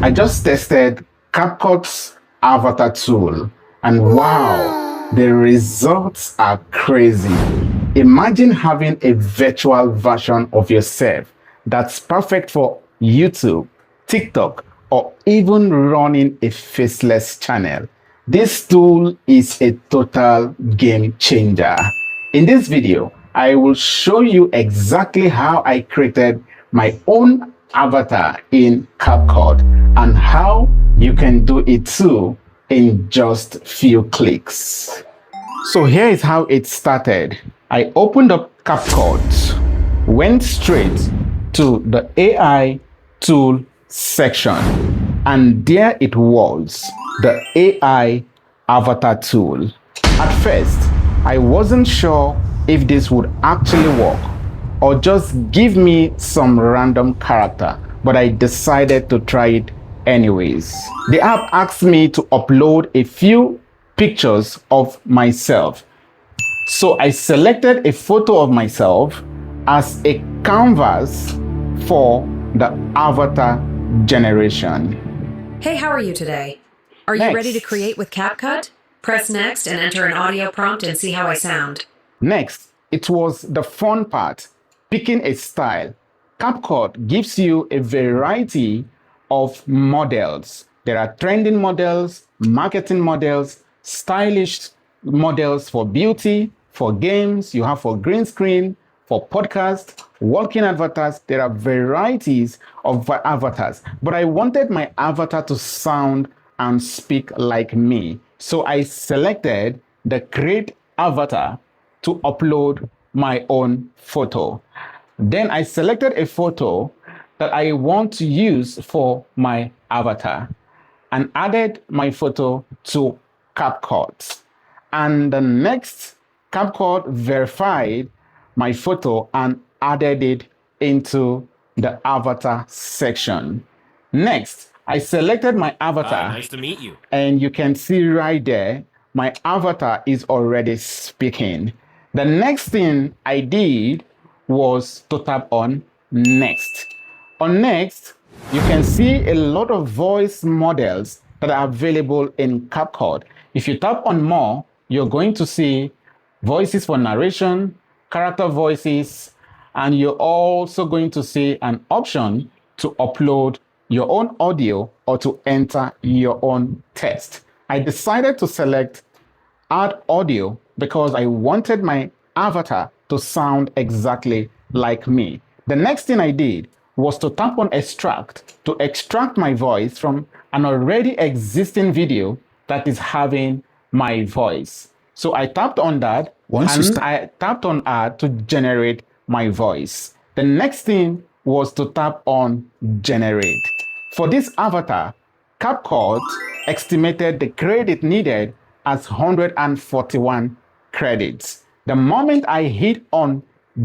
I just tested CapCut's avatar tool, and wow, the results are crazy. Imagine having a virtual version of yourself that's perfect for YouTube, TikTok, or even running a faceless channel. This tool is a total game changer. In this video, I will show you exactly how I created my own avatar in CapCut and how you can do it too in just few clicks. So here is how it started. I opened up CapCut, went straight to the AI tool section, and there it was, the AI avatar tool. At first, I wasn't sure if this would actually work or just give me some random character, but I decided to try it anyways. The app asked me to upload a few pictures of myself. So I selected a photo of myself as a canvas for the avatar generation. Hey, how are you today? Are you ready to create with CapCut? Press next and enter an audio prompt and see how I sound. Next, it was the fun part, picking a style. CapCut gives you a variety of models. There are trending models, marketing models, stylish models for beauty, for games, you have for green screen, for podcast, walking avatars. There are varieties of avatars, but I wanted my avatar to sound and speak like me. So I selected the create avatar to upload my own photo. Then I selected a photo that I want to use for my avatar and added my photo to CapCut. And the next, CapCut verified my photo and added it into the avatar section. Next, I selected my avatar. Nice to meet you. And you can see right there, my avatar is already speaking. The next thing I did was to tap on next. On next, you can see a lot of voice models that are available in CapCut. If you tap on more, you're going to see voices for narration, character voices, and you're also going to see an option to upload your own audio or to enter your own text. I decided to select add audio because I wanted my avatar to sound exactly like me. The next thing I did was to tap on extract to extract my voice from an already existing video that is having my voice. So I tapped on that I tapped on add to generate my voice. The next thing was to tap on generate. For this avatar, CapCut estimated the credit needed as 141 credits. The moment I hit on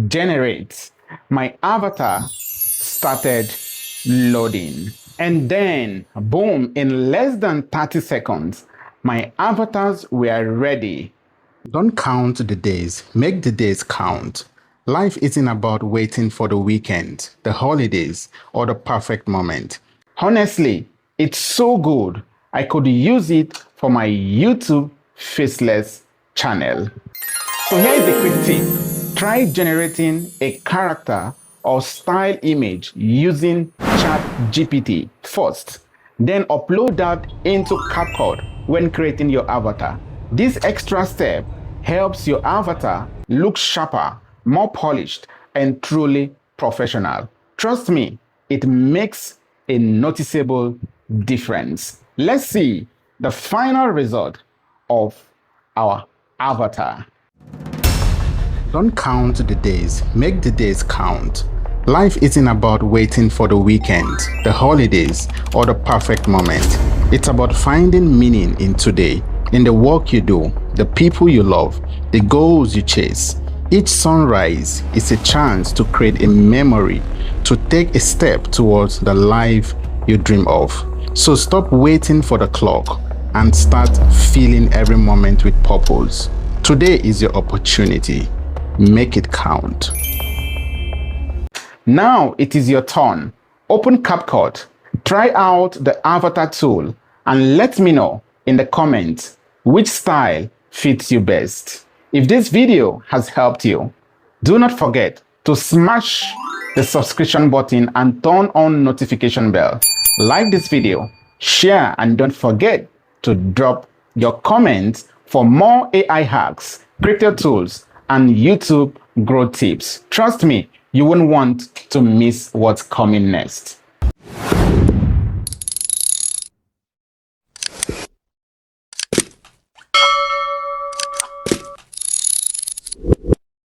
generate, my avatar started loading. And then, boom, in less than 30 seconds, my avatars were ready. Don't count the days, make the days count. Life isn't about waiting for the weekend, the holidays, or the perfect moment. Honestly, it's so good. I could use it for my YouTube Faceless channel. So here is a quick tip. Try generating a character or style image using ChatGPT first. Then upload that into CapCut when creating your avatar. This extra step helps your avatar look sharper, more polished, and truly professional. Trust me, it makes a noticeable difference. Let's see the final result of our avatar. Don't count the days, make the days count. Life isn't about waiting for the weekend, the holidays, or the perfect moment. It's about finding meaning in today, in the work you do, the people you love, the goals you chase. Each sunrise is a chance to create a memory, to take a step towards the life you dream of. So stop waiting for the clock and start filling every moment with purpose. Today is your opportunity. Make it count. Now it is your turn. Open CapCut, Try out the avatar tool and let me know in the comments which style fits you best. If this video has helped you, do not forget to smash the subscription button and turn on notification bell. Like this video, share, and don't forget to drop your comments for more AI hacks, creator tools, and YouTube growth tips. Trust me, you won't want to miss what's coming next.